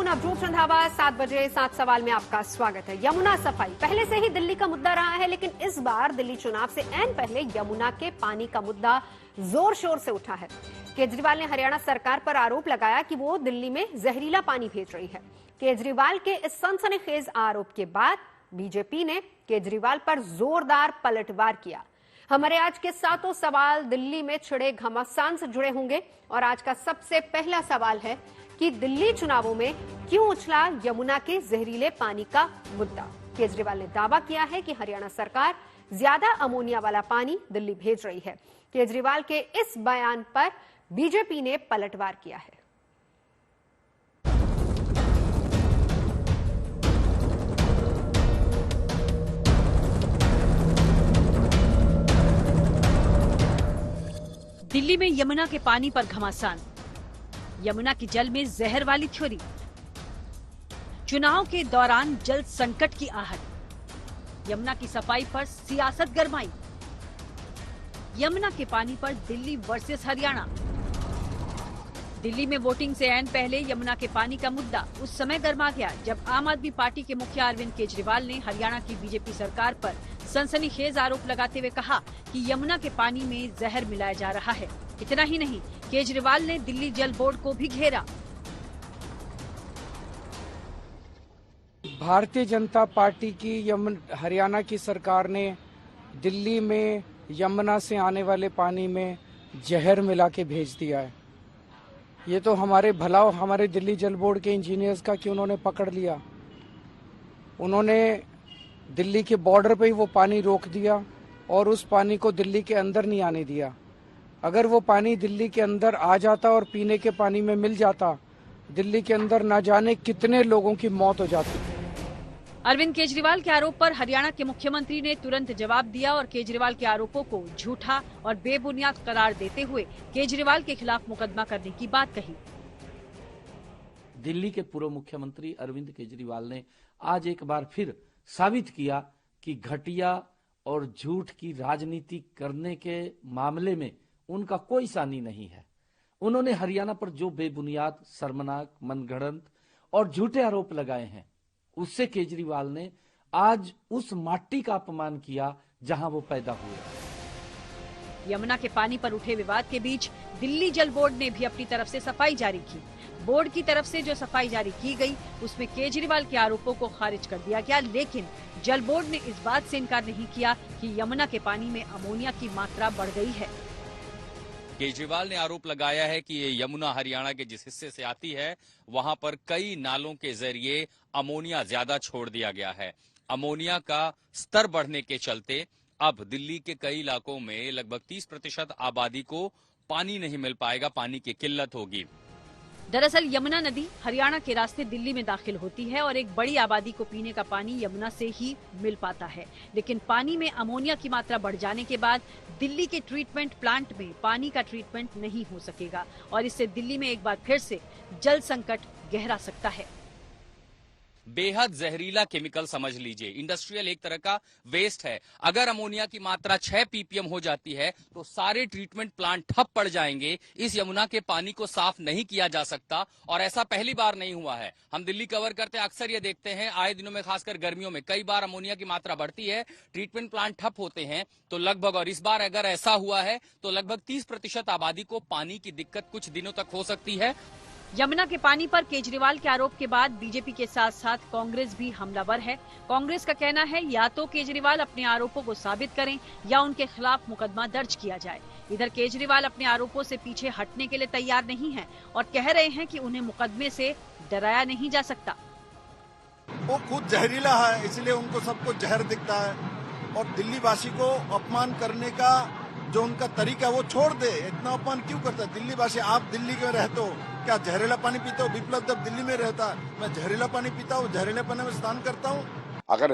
नवजोत रंधावा 7 बजे 7 सवाल में आपका स्वागत है। यमुना सफाई पहले से ही दिल्ली का मुद्दा रहा है, लेकिन इस बार दिल्ली चुनाव से ऐन पहले यमुना के पानी का मुद्दा जोर शोर से उठा है। केजरीवाल ने हरियाणा सरकार पर आरोप लगाया कि वो दिल्ली में जहरीला पानी भेज रही है। केजरीवाल के इस सनसनीखेज आरोप के बाद बीजेपी ने केजरीवाल पर जोरदार पलटवार किया। हमारे आज के 7 सवाल दिल्ली में छिड़े घमासान से जुड़े होंगे और आज का सबसे पहला सवाल है कि दिल्ली चुनावों में क्यों उछला यमुना के जहरीले पानी का मुद्दा। केजरीवाल ने दावा किया है कि हरियाणा सरकार ज्यादा अमोनिया वाला पानी दिल्ली भेज रही है। केजरीवाल के इस बयान पर बीजेपी ने पलटवार किया है। दिल्ली में यमुना के पानी पर घमासान, यमुना के जल में जहर वाली थ्योरी, चुनाव के दौरान जल संकट की आहट, यमुना की सफाई पर सियासत गरमाई, यमुना के पानी पर दिल्ली वर्सेस हरियाणा। दिल्ली में वोटिंग से ऐन पहले यमुना के पानी का मुद्दा उस समय गर्मा गया जब आम आदमी पार्टी के मुखिया अरविंद केजरीवाल ने हरियाणा की बीजेपी सरकार पर सनसनीखेज आरोप लगाते हुए कहा कि यमुना के पानी में जहर मिलाया जा रहा है। इतना ही नहीं, केजरीवाल ने दिल्ली जल बोर्ड को भी घेरा। भारतीय जनता पार्टी की हरियाणा की सरकार ने दिल्ली में यमुना से आने वाले पानी में जहर मिला के भेज दिया है। ये तो हमारे भलाव हमारे दिल्ली जल बोर्ड के इंजीनियर्स का कि उन्होंने पकड़ लिया। उन्होंने दिल्ली के बॉर्डर पे ही वो पानी रोक दिया और उस पानी को दिल्ली के अंदर नहीं आने दिया। अगर वो पानी दिल्ली के अंदर आ जाता और पीने के पानी में मिल जाता, दिल्ली के अंदर ना जाने कितने लोगों की मौत हो जाती। अरविंद केजरीवाल के आरोप पर हरियाणा के मुख्यमंत्री ने तुरंत जवाब दिया और केजरीवाल के आरोपों को झूठा और बेबुनियाद करार देते हुए केजरीवाल के खिलाफ मुकदमा करने की बात कही। दिल्ली के पूर्व मुख्यमंत्री अरविंद केजरीवाल ने आज एक बार फिर साबित किया कि घटिया और झूठ की राजनीति करने के मामले में उनका कोई सानी नहीं है। उन्होंने हरियाणा पर जो बेबुनियाद, शर्मनाक, मनगढ़ंत और झूठे आरोप लगाए हैं, उससे केजरीवाल ने आज उस माटी का अपमान किया जहां वो पैदा हुए। यमुना के पानी पर उठे विवाद के बीच दिल्ली जल बोर्ड ने भी अपनी तरफ से सफाई जारी की। बोर्ड की तरफ से जो सफाई जारी की गई उसमें केजरीवाल के आरोपों को खारिज कर दिया गया, लेकिन जल बोर्ड ने इस बात से इनकार नहीं किया कि यमुना के पानी में अमोनिया की मात्रा बढ़ गई है। केजरीवाल ने आरोप लगाया है कि ये यमुना हरियाणा के जिस हिस्से से आती है वहां पर कई नालों के जरिए अमोनिया ज्यादा छोड़ दिया गया है। अमोनिया का स्तर बढ़ने के चलते अब दिल्ली के कई इलाकों में लगभग 30% आबादी को पानी नहीं मिल पाएगा, पानी की किल्लत होगी। दरअसल यमुना नदी हरियाणा के रास्ते दिल्ली में दाखिल होती है और एक बड़ी आबादी को पीने का पानी यमुना से ही मिल पाता है, लेकिन पानी में अमोनिया की मात्रा बढ़ जाने के बाद दिल्ली के ट्रीटमेंट प्लांट में पानी का ट्रीटमेंट नहीं हो सकेगा और इससे दिल्ली में एक बार फिर से जल संकट गहरा सकता है। बेहद जहरीला केमिकल समझ लीजिए, इंडस्ट्रियल एक तरह का वेस्ट है। अगर अमोनिया की मात्रा 6 ppm हो जाती है तो सारे ट्रीटमेंट प्लांट ठप पड़ जाएंगे। इस यमुना के पानी को साफ नहीं किया जा सकता और ऐसा पहली बार नहीं हुआ है। हम दिल्ली कवर करते अक्सर ये देखते हैं, आए दिनों में खासकर गर्मियों में कई बार अमोनिया की मात्रा बढ़ती है, ट्रीटमेंट प्लांट ठप होते हैं तो लगभग, और इस बार अगर ऐसा हुआ है तो लगभग 30% आबादी को पानी की दिक्कत कुछ दिनों तक हो सकती है। यमुना के पानी पर केजरीवाल के आरोप के बाद बीजेपी के साथ साथ कांग्रेस भी हमलावर है। कांग्रेस का कहना है या तो केजरीवाल अपने आरोपों को साबित करें या उनके खिलाफ मुकदमा दर्ज किया जाए। इधर केजरीवाल अपने आरोपों से पीछे हटने के लिए तैयार नहीं हैं और कह रहे हैं कि उन्हें मुकदमे से डराया नहीं जा सकता। वो खुद जहरीला है, इसलिए उनको सबको जहर दिखता है और दिल्ली वासी को अपमान करने का जो उनका तरीका वो छोड़ दे। इतना अपमान क्यों करता है दिल्ली वासी? आप दिल्ली में रहते हो, क्या जहरीला पानी पीते हो? विप्लव जब दिल्ली में रहता है, मैं जहरीला पानी पीता हूँ, जहरीले पानी में स्नान करता हूँ। अगर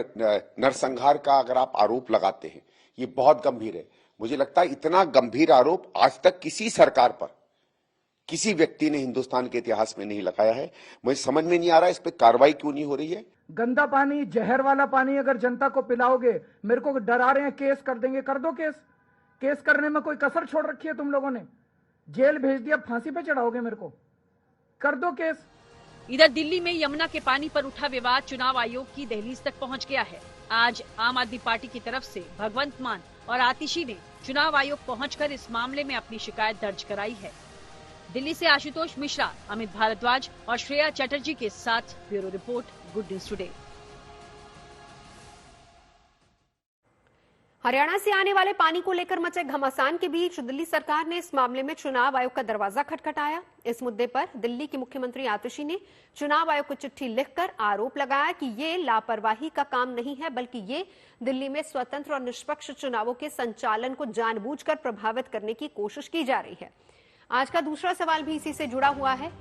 नरसंहार का अगर आप आरोप लगाते हैं, ये बहुत गंभीर है। मुझे लगता है इतना गंभीर आरोप आज तक किसी सरकार पर किसी व्यक्ति ने हिंदुस्तान के इतिहास में नहीं लगाया है। मुझे समझ में नहीं आ रहा इस पे कार्रवाई क्यों नहीं हो रही है। गंदा पानी, जहर वाला पानी अगर जनता को पिलाओगे, मेरे को डरा रहे हैं केस कर देंगे, कर दो केस। केस करने में कोई कसर छोड़ रखी है तुम लोगों ने? जेल भेज दिया, फांसी पे चढ़ाओगे मेरे को? कर दो केस। इधर दिल्ली में यमुना के पानी पर उठा विवाद चुनाव आयोग की दहलीज तक पहुंच गया है। आज आम आदमी पार्टी की तरफ से भगवंत मान और आतिशी ने चुनाव आयोग पहुंचकर इस मामले में अपनी शिकायत दर्ज कराई है। दिल्ली से आशुतोष मिश्रा, अमित भारद्वाज और श्रेया चटर्जी के साथ bureau report, good news today. Haryana से आने वाले पानी को लेकर मचे घमासान के बीच दिल्ली सरकार ने इस मामले में चुनाव आयोग का दरवाजा खटखटाया। इस मुद्दे पर दिल्ली की मुख्यमंत्री आतिशी ने चुनाव आयोग को चिट्ठी लिखकर आरोप लगाया कि ये लापरवाही का काम नहीं है, बल्कि ये दिल्ली में स्वतंत्र और निष्पक्ष चुनावों के संचालन को जानबूझकर प्रभावित करने की कोशिश की जा रही है। आज का दूसरा सवाल भी इसी से जुड़ा हुआ है।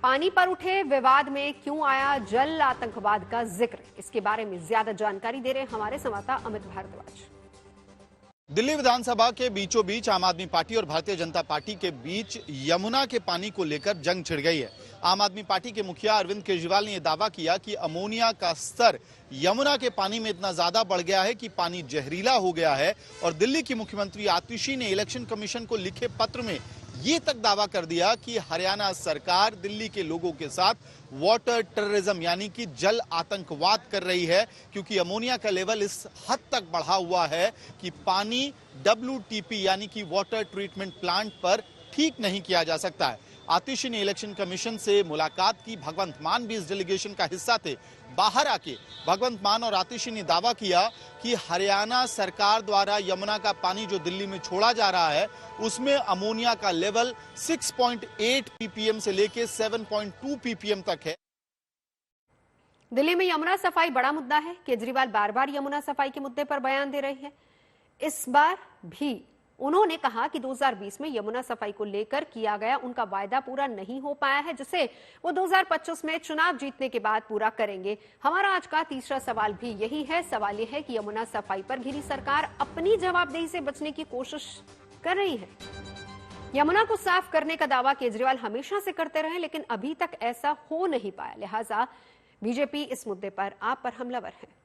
पानी पर उठे विवाद में क्यों आया जल आतंकवाद का जिक्र? इसके बारे में ज्यादा जानकारी दे रहे हैं हमारे संवाददाता अमित भारद्वाज। दिल्ली विधानसभा के बीचों बीच आम आदमी पार्टी और भारतीय जनता पार्टी के बीच यमुना के पानी को लेकर जंग छिड़ गई है। आम आदमी पार्टी के मुखिया अरविंद केजरीवाल ने यह दावा किया कि अमोनिया का स्तर यमुना के पानी में इतना ज्यादा बढ़ गया है कि पानी जहरीला हो गया है। और दिल्ली की मुख्यमंत्री आतिशी ने इलेक्शन कमीशन को लिखे पत्र में ये तक दावा कर दिया कि हरियाणा सरकार दिल्ली के लोगों के साथ वाटर टेररिज्म यानी कि जल आतंकवाद कर रही है, क्योंकि अमोनिया का लेवल इस हद तक बढ़ा हुआ है कि पानी WTP यानी कि वाटर ट्रीटमेंट प्लांट पर ठीक नहीं किया जा सकता है। आतिशी ने इलेक्शन कमीशन से मुलाकात की। भगवंत मान भी इस डेलीगेशन का हिस्सा थे। बाहर आके भगवंत मान और आतिशी ने दावा किया कि हरियाणा सरकार द्वारा यमुना का पानी जो दिल्ली में छोड़ा जा रहा है उसमें अमोनिया का लेवल 6.8 ppm से लेके 7.2 ppm तक है। दिल्ली में यमुना सफाई बड़ा मुद्दा है। केजरीवाल बार बार यमुना सफाई के मुद्दे पर बयान दे रहे हैं। इस बार भी उन्होंने कहा कि 2020 में यमुना सफाई को लेकर किया गया उनका वायदा पूरा नहीं हो पाया है, जिसे वो 2025 में चुनाव जीतने के बाद पूरा करेंगे। हमारा आज का तीसरा सवाल भी यही है। सवाल यह है कि यमुना सफाई पर घिरी सरकार अपनी जवाबदेही से बचने की कोशिश कर रही है। यमुना को साफ करने का दावा केजरीवाल हमेशा से करते रहे, लेकिन अभी तक ऐसा हो नहीं पाया। लिहाजा बीजेपी इस मुद्दे पर आप पर हमलावर है।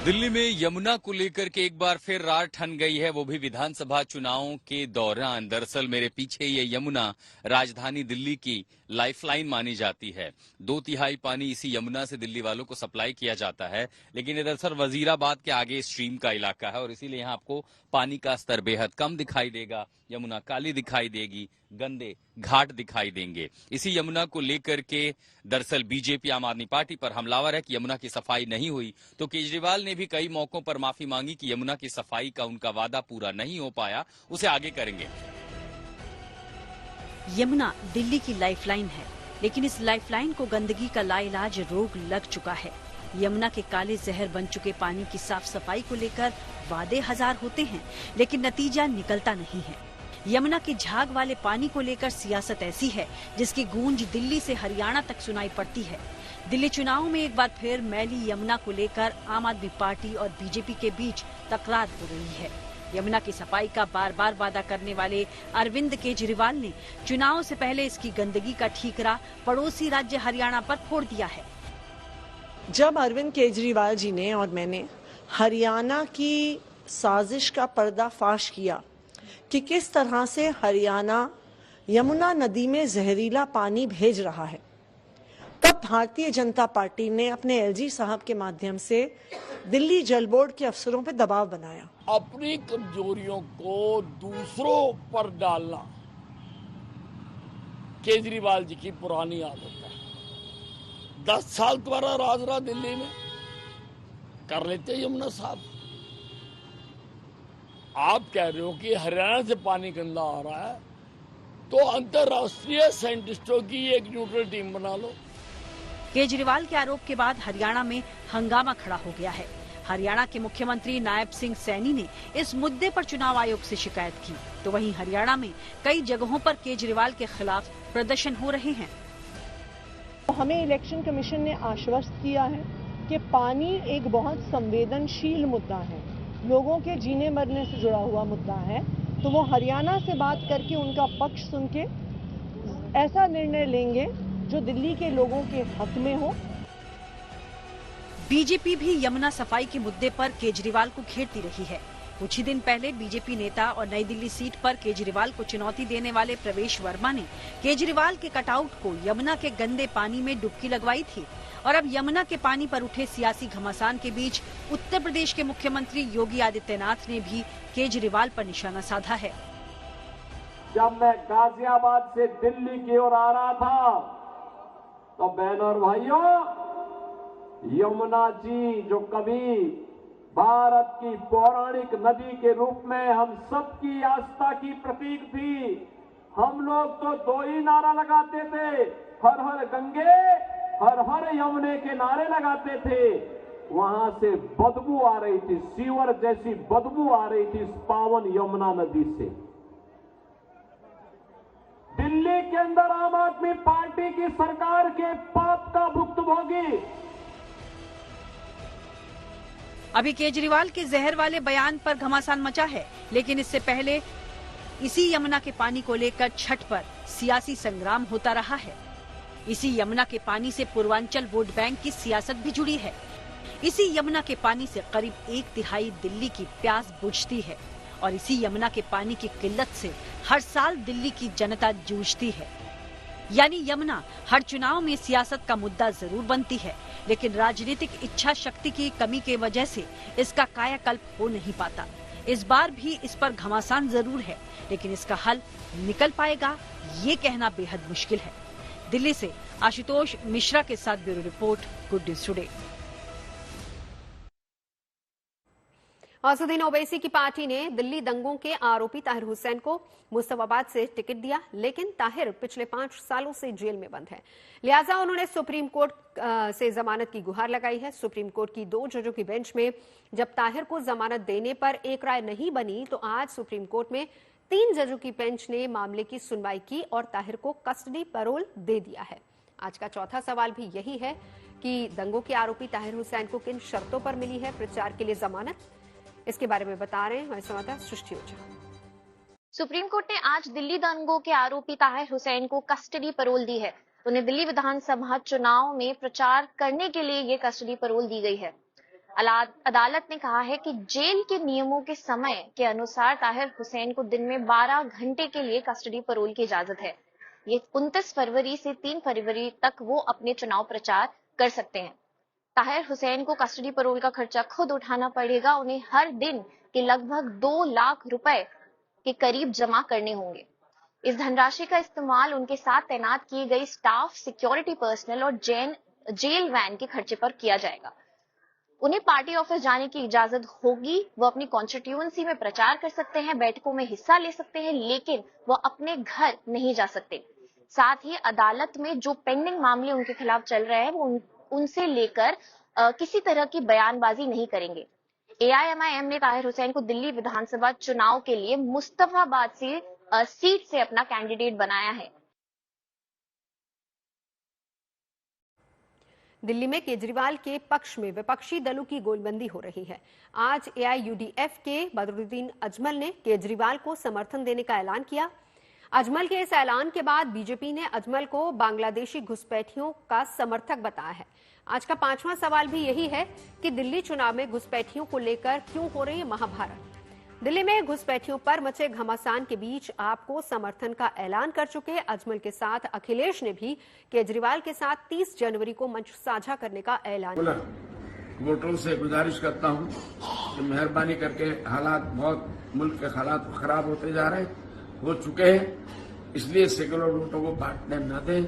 दिल्ली में यमुना को लेकर के एक बार फिर रार ठन गई है, वो भी विधानसभा चुनावों के दौरान। दरअसल मेरे पीछे ये यमुना राजधानी दिल्ली की लाइफलाइन मानी जाती है। 2/3 पानी इसी यमुना से दिल्ली वालों को सप्लाई किया जाता है, लेकिन ये दरअसल वजीराबाद के आगे स्ट्रीम का इलाका है और इसीलिए यहाँ आपको पानी का स्तर बेहद कम दिखाई देगा। यमुना काली दिखाई देगी, गंदे घाट दिखाई देंगे। इसी यमुना को लेकर के दरअसल बीजेपी आम आदमी पार्टी पर हमलावर है कि यमुना की सफाई नहीं हुई। तो केजरीवाल ने भी कई मौकों पर माफी मांगी कि यमुना की सफाई का उनका वादा पूरा नहीं हो पाया, उसे आगे करेंगे। यमुना दिल्ली की लाइफलाइन है, लेकिन इस लाइफलाइन को गंदगी का लाइलाज रोग लग चुका है। यमुना के काले जहर बन चुके पानी की साफ सफाई को लेकर वादे हजार होते हैं, लेकिन नतीजा निकलता नहीं है। यमुना के झाग वाले पानी को लेकर सियासत ऐसी है जिसकी गूंज दिल्ली से हरियाणा तक सुनाई पड़ती है। दिल्ली चुनाव में एक बार फिर मैली यमुना को लेकर आम आदमी पार्टी और बीजेपी के बीच तकरार हो रही है। यमुना की सफाई का बार बार वादा करने वाले अरविंद केजरीवाल ने चुनाव से पहले इसकी गंदगी का ठीकरा पड़ोसी राज्य हरियाणा पर फोड़ दिया है। जब अरविंद केजरीवाल जी ने और मैंने हरियाणा की साजिश का पर्दाफाश किया कि किस तरह से हरियाणा यमुना नदी में जहरीला पानी भेज रहा है, तब भारतीय जनता पार्टी ने अपने LG साहब के माध्यम से दिल्ली जल बोर्ड के अफसरों पर दबाव बनाया। अपनी कमजोरियों को दूसरों पर डालना केजरीवाल जी की पुरानी आदत है। 10 साल तुम्हारा राज रहा दिल्ली में, कर लेते यमुना साहब। आप कह रहे हो कि हरियाणा से पानी गंदा आ रहा है, तो अंतर्राष्ट्रीय साइंटिस्टों की एक न्यूट्रल टीम बना लो। केजरीवाल के आरोप के बाद हरियाणा में हंगामा खड़ा हो गया है। हरियाणा के मुख्यमंत्री नायब सिंह सैनी ने इस मुद्दे पर चुनाव आयोग से शिकायत की, तो वहीं हरियाणा में कई जगहों पर केजरीवाल के खिलाफ प्रदर्शन हो रहे हैं। हमें इलेक्शन कमीशन ने आश्वस्त किया है कि पानी एक बहुत संवेदनशील मुद्दा है, लोगों के जीने मरने से जुड़ा हुआ मुद्दा है तो वो हरियाणा से बात करके उनका पक्ष सुन के ऐसा निर्णय लेंगे जो दिल्ली के लोगों के हक में हो। बीजेपी भी यमुना सफाई के मुद्दे पर केजरीवाल को घेरती रही है। कुछ ही दिन पहले बीजेपी नेता और नई दिल्ली सीट पर केजरीवाल को चुनौती देने वाले प्रवेश वर्मा ने केजरीवाल के कटआउट को यमुना के गंदे पानी में डुबकी लगवाई थी। और अब यमुना के पानी पर उठे सियासी घमासान के बीच उत्तर प्रदेश के मुख्यमंत्री योगी आदित्यनाथ ने भी केजरीवाल पर निशाना साधा है। जब मैं गाजियाबाद से दिल्ली की ओर आ रहा था तो बहनों और भाइयों, यमुना जी जो कभी भारत की पौराणिक नदी के रूप में हम सबकी आस्था की प्रतीक थी, हम लोग तो दो ही नारा लगाते थे, हर हर गंगे हर हर यमुने के नारे लगाते थे। वहां से बदबू आ रही थी, सीवर जैसी बदबू आ रही थी इस पावन यमुना नदी से। दिल्ली के अंदर आम आदमी पार्टी की सरकार के पाप का भुक्तभोगी। अभी केजरीवाल के जहर वाले बयान पर घमासान मचा है, लेकिन इससे पहले इसी यमुना के पानी को लेकर छठ पर सियासी संग्राम होता रहा है। इसी यमुना के पानी से पूर्वांचल वोट बैंक की सियासत भी जुड़ी है। इसी यमुना के पानी से करीब 1/3 दिल्ली की प्यास बुझती है और इसी यमुना के पानी की किल्लत से हर साल दिल्ली की जनता जूझती है। यानी यमुना हर चुनाव में सियासत का मुद्दा जरूर बनती है, लेकिन राजनीतिक इच्छा शक्ति की कमी के वजह से इसका कायाकल्प हो नहीं पाता। इस बार भी इस पर घमासान जरूर है, लेकिन इसका हल निकल पाएगा ये कहना बेहद मुश्किल है। दिल्ली से आशुतोष मिश्रा के साथ bureau report, good news today. Asaduddin Owaisi की पार्टी ने दिल्ली दंगों के आरोपी ताहिर हुसैन को मुस्तफाबाद से टिकट दिया, लेकिन ताहिर पिछले 5 सालों से जेल में बंद है। लिहाजा उन्होंने सुप्रीम कोर्ट से जमानत की गुहार लगाई है। सुप्रीम कोर्ट की 2 जजों की बेंच में जब ताहिर को जमानत देने पर एक राय नहीं बनी, तो आज सुप्रीम कोर्ट में 3 जजों की बेंच ने मामले की सुनवाई की और ताहिर को कस्टडी पैरोल दे दिया है। आज का चौथा सवाल भी यही है कि दंगों के आरोपी ताहिर हुसैन को किन शर्तों पर मिली है प्रचार के लिए जमानत। इसके बारे में बता रहे हैं हमारे संवाददाता सृष्टि ओझा। सुप्रीम कोर्ट ने आज दिल्ली दंगों के आरोपी ताहिर हुसैन को कस्टडी पैरोल दी है। उन्हें दिल्ली विधानसभा चुनाव में प्रचार करने के लिए ये कस्टडी पैरोल दी गई है। अदालत ने कहा है कि जेल के नियमों के समय के अनुसार ताहिर हुसैन को दिन में 12 घंटे के लिए कस्टडी पैरोल की इजाजत है। ये 29 फरवरी से 3 फरवरी तक वो अपने चुनाव प्रचार कर सकते हैं। ताहिर हुसैन को कस्टडी पैरोल का खर्चा खुद उठाना पड़ेगा। उन्हें हर दिन के लगभग 2 लाख रुपए के करीब जमा करने होंगे। इस धनराशि का इस्तेमाल उनके साथ तैनात की गई स्टाफ, सिक्योरिटी पर्सनल और जेल वैन के खर्चे पर किया जाएगा। उन्हें पार्टी ऑफिस जाने की इजाजत होगी। वो अपनी कॉन्स्टिट्यूएंसी में प्रचार कर सकते हैं, बैठकों में हिस्सा ले सकते हैं, लेकिन वो अपने घर नहीं जा सकते। साथ ही अदालत में जो पेंडिंग मामले उनके खिलाफ चल रहे हैं, वो उनसे लेकर किसी तरह की बयानबाजी नहीं करेंगे। एआईएमआईएम ने ताहिर हुसैन को दिल्ली विधानसभा चुनाव के लिए मुस्तफाबाद से सीट से अपना कैंडिडेट बनाया है। दिल्ली में केजरीवाल के पक्ष में विपक्षी दलों की गोलबंदी हो रही है। आज एआईयूडीएफ के बदरुद्दीन अजमल ने केजरीवाल को समर्थन देने का ऐलान किया। अजमल के इस ऐलान के बाद बीजेपी ने अजमल को बांग्लादेशी घुसपैठियों का समर्थक बताया है। आज का 5वां सवाल भी यही है कि दिल्ली चुनाव में घुसपैठियों को लेकर क्यों हो रही है महाभारत। दिल्ली में घुसपैठियों पर मचे घमासान के बीच आपको समर्थन का ऐलान कर चुके अजमल के साथ अखिलेश ने भी केजरीवाल के साथ 30 जनवरी को मंच साझा करने का ऐलान किया। वोटरों से गुजारिश करता हूं कि मेहरबानी करके हालात बहुत मुल्क के हालात खराब होते जा रहे हो चुके हैं, इसलिए सेकुलर वोटों को बांटने न दें,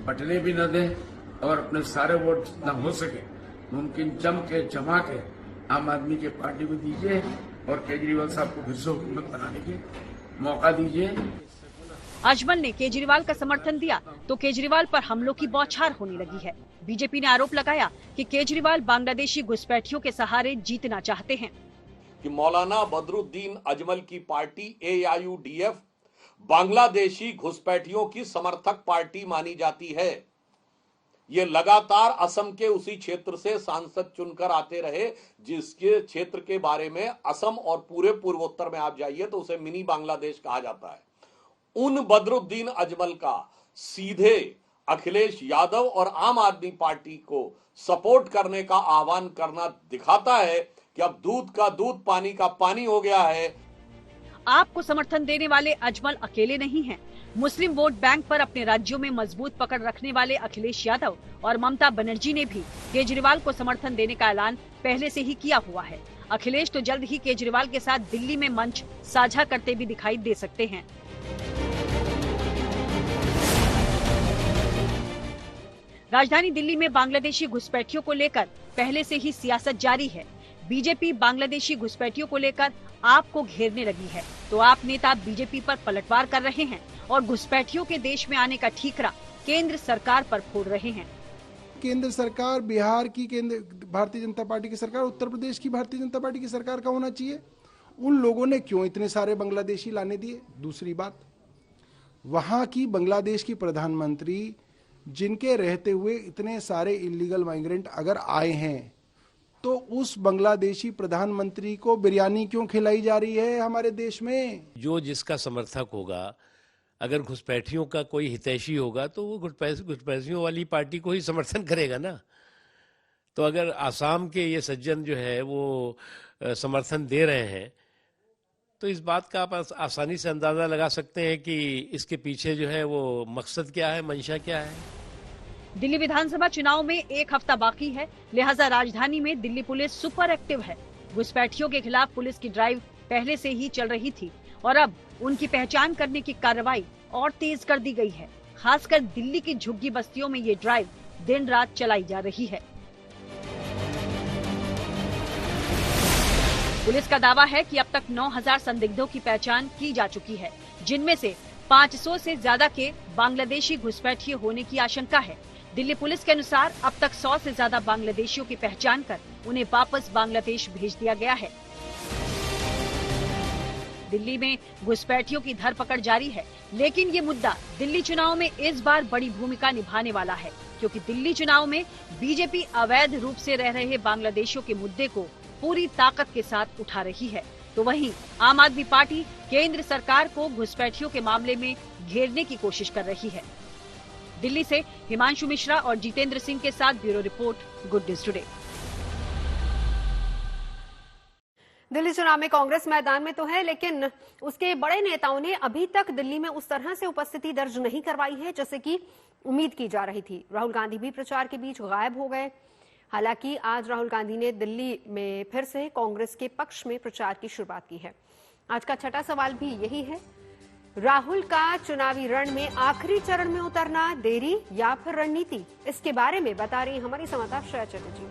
बटने भी न दें और अपने सारे वोट जितना हो सके मुमकिन जमा के आम आदमी की पार्टी को दीजिए और केजरीवाल साहब को फिर से हुकूमत बनाने के मौका दीजिए। अजमल ने केजरीवाल का समर्थन दिया तो केजरीवाल पर हमलों की बौछार होने लगी है। बीजेपी ने आरोप लगाया कि केजरीवाल बांग्लादेशी घुसपैठियों के सहारे जीतना चाहते हैं। कि मौलाना बदरुद्दीन अजमल की पार्टी एआईयूडीएफ बांग्लादेशी घुसपैठियों की समर्थक पार्टी मानी जाती है। ये लगातार असम के उसी क्षेत्र से सांसद चुनकर आते रहे, जिसके क्षेत्र के बारे में असम और पूरे पूर्वोत्तर में आप जाइए तो उसे मिनी बांग्लादेश कहा जाता है। उन बदरुद्दीन अजमल का सीधे अखिलेश यादव और आम आदमी पार्टी को सपोर्ट करने का आह्वान करना दिखाता है कि अब दूध का दूध, पानी का पानी हो गया है। आपको समर्थन देने वाले अजमल अकेले नहीं हैं। मुस्लिम वोट बैंक पर अपने राज्यों में मजबूत पकड़ रखने वाले अखिलेश यादव और ममता बनर्जी ने भी केजरीवाल को समर्थन देने का ऐलान पहले से ही किया हुआ है। अखिलेश तो जल्द ही केजरीवाल के साथ दिल्ली में मंच साझा करते भी दिखाई दे सकते हैं। राजधानी दिल्ली में बांग्लादेशी घुसपैठियों को लेकर पहले से ही सियासत जारी है। बीजेपी बांग्लादेशी घुसपैठियों को लेकर आप को घेरने लगी है, तो आप नेता बीजेपी पर पलटवार कर रहे हैं और घुसपैठियों के देश में आने का ठीकरा केंद्र सरकार पर फोड़ रहे हैं। केंद्र सरकार, बिहार की केंद्र भारतीय जनता पार्टी की सरकार, उत्तर प्रदेश की भारतीय जनता पार्टी की सरकार का होना चाहिए। उन लोगों ने क्यों इतने सारे बांग्लादेशी लाने दिए? दूसरी बात, वहां की बांग्लादेश की प्रधानमंत्री जिनके रहते हुए इतने सारे इलीगल माइग्रेंट अगर आए हैं, तो उस बांग्लादेशी प्रधानमंत्री को बिरयानी क्यों खिलाई जा रही है हमारे देश में? जो जिसका समर्थक होगा, अगर घुसपैठियों का कोई हितैषी होगा तो वो घुसपैठियों वाली पार्टी को ही समर्थन करेगा ना। तो अगर आसाम के ये सज्जन जो है वो समर्थन दे रहे हैं, तो इस बात का आप आसानी से अंदाजा लगा सकते हैं कि इसके पीछे जो है वो मकसद क्या है, मंशा क्या है। दिल्ली विधानसभा चुनाव में एक हफ्ता बाकी है, लिहाजा राजधानी में दिल्ली पुलिस सुपर एक्टिव है। घुसपैठियों के खिलाफ पुलिस की ड्राइव पहले से ही चल रही थी और अब उनकी पहचान करने की कार्रवाई और तेज कर दी गई है। खासकर दिल्ली की झुग्गी बस्तियों में ये ड्राइव दिन रात चलाई जा रही है। पुलिस का दावा है कि अब तक 9000 संदिग्धों की पहचान की जा चुकी है, जिनमें से 500 से ज्यादा के बांग्लादेशी घुसपैठिए होने की आशंका है। दिल्ली पुलिस के अनुसार अब तक 100 से ज्यादा बांग्लादेशियों की पहचान कर उन्हें वापस बांग्लादेश भेज दिया गया है। दिल्ली में घुसपैठियों की धरपकड़ जारी है, लेकिन ये मुद्दा दिल्ली चुनाव में इस बार बड़ी भूमिका निभाने वाला है, क्योंकि दिल्ली चुनाव में बीजेपी अवैध रूप से रह रहे बांग्लादेशियों के मुद्दे को पूरी ताकत के साथ उठा रही है। तो वहीं आम आदमी पार्टी केंद्र सरकार को घुसपैठियों के मामले में घेरने की कोशिश कर रही है। दिल्ली से हिमांशु मिश्रा और जितेंद्र सिंह के साथ bureau report, good news today. Delhi चुनाव में कांग्रेस मैदान में तो है, लेकिन उसके बड़े नेताओं ने अभी तक दिल्ली में उस तरह से उपस्थिति दर्ज नहीं करवाई है जैसे कि उम्मीद की जा रही थी। राहुल गांधी भी प्रचार के बीच गायब हो गए। हालांकि आज राहुल गांधी ने दिल्ली में फिर से कांग्रेस के पक्ष में प्रचार की शुरुआत की है। आज का छठा सवाल भी यही है, राहुल का चुनावी रण में आखिरी चरण में उतरना देरी या फिर रणनीति? इसके बारे में बता रही हमारी संवाददाता श्रेया चटर्जी।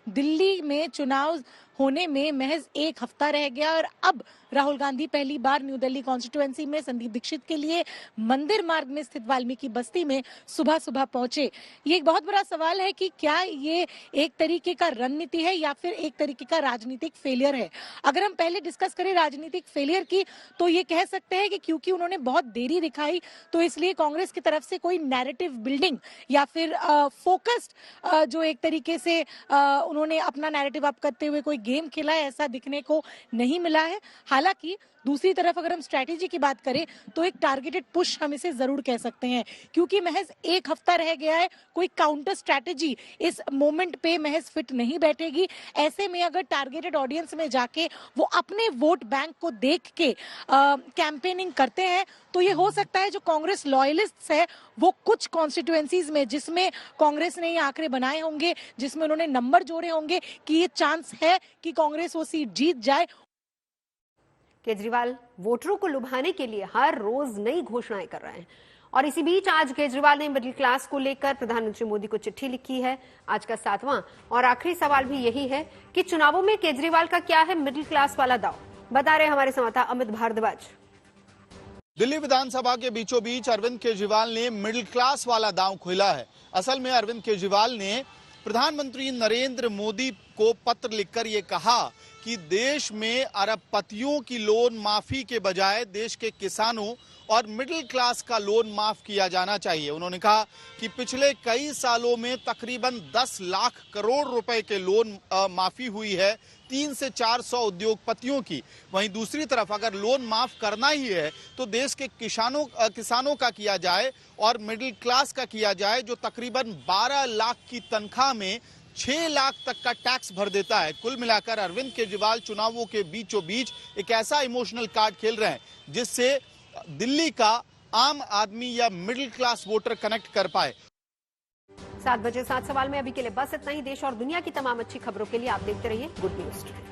दिल्ली में चुनाव होने में महज एक हफ्ता रह गया और अब राहुल गांधी पहली बार न्यू दिल्ली कॉन्स्टिट्यूएंसी में संदीप दीक्षित के लिए मंदिर मार्ग में स्थित वाल्मीकि बस्ती में सुबह सुबह पहुंचे। ये एक बहुत बड़ा सवाल है कि क्या ये एक तरीके का रणनीति है या फिर एक तरीके का राजनीतिक फेलियर है। अगर हम पहले डिस्कस करें राजनीतिक फेलियर की, तो ये कह सकते हैं कि क्योंकि उन्होंने बहुत देरी दिखाई, तो इसलिए कांग्रेस की तरफ से कोई नैरेटिव बिल्डिंग या फिर फोकस्ड जो एक तरीके से उन्होंने अपना नैरेटिव अप करते हुए कोई गेम खेला है, ऐसा दिखने को नहीं मिला है। हालांकि दूसरी तरफ अगर हम स्ट्रैटेजी की बात करें तो एक टारगेटेड पुश हम इसे जरूर कह सकते हैं, क्योंकि महज एक हफ्ता रह गया है। कोई काउंटर स्ट्रैटेजी इस मोमेंट पे महज फिट नहीं बैठेगी। ऐसे में अगर टारगेटेड ऑडियंस में जाके वो अपने वोट बैंक को देख के कैंपेनिंग करते हैं, तो ये हो सकता है जो कांग्रेस लॉयलिस्ट्स है वो कुछ कॉन्स्टिट्यूएंसीज में जिसमें कांग्रेस ने ये आंकड़े बनाए होंगे, जिसमें उन्होंने नंबर जोड़े होंगे कि ये चांस है कि कांग्रेस वो सीट जीत जाए। केजरीवाल वोटरों को लुभाने के लिए हर रोज नई घोषणाएं कर रहे हैं और इसी बीच आज केजरीवाल ने मिडिल क्लास को लेकर प्रधानमंत्री मोदी को चिट्ठी लिखी है। आज का 7वां और आखिरी सवाल भी यही है कि चुनावों में केजरीवाल का क्या है मिडिल क्लास वाला दांव, बता रहे हमारे संवाददाता अमित भारद्वाज। दिल्ली विधानसभा के बीचों बीच अरविंद केजरीवाल ने मिडिल क्लास वाला दांव खोला है। असल में अरविंद केजरीवाल ने प्रधानमंत्री नरेंद्र मोदी को पत्र लिखकर ये कहा कि देश में अरबपतियों की लोन माफी के बजाय देश के किसानों और मिडिल क्लास का लोन माफ किया जाना चाहिए। उन्होंने कहा कि पिछले कई सालों में तकरीबन 10 लाख करोड़ रुपए के लोन माफी हुई है 300 से 400 उद्योगपतियों की। वहीं दूसरी तरफ अगर लोन माफ करना ही है तो देश के किसानों का किया जाए और मिडिल क्लास का किया जाए, जो तकरीबन 12 लाख की तनख्वाह में 6 लाख तक का टैक्स भर देता है। कुल मिलाकर अरविंद केजरीवाल चुनावों के बीचों बीच एक ऐसा इमोशनल कार्ड खेल रहे हैं जिससे दिल्ली का आम आदमी या मिडिल क्लास वोटर कनेक्ट कर पाए। 7 बजे 7 सवाल में अभी के लिए बस इतना ही। देश और दुनिया की तमाम अच्छी खबरों के लिए आप देखते रहिए गुड न्यूज।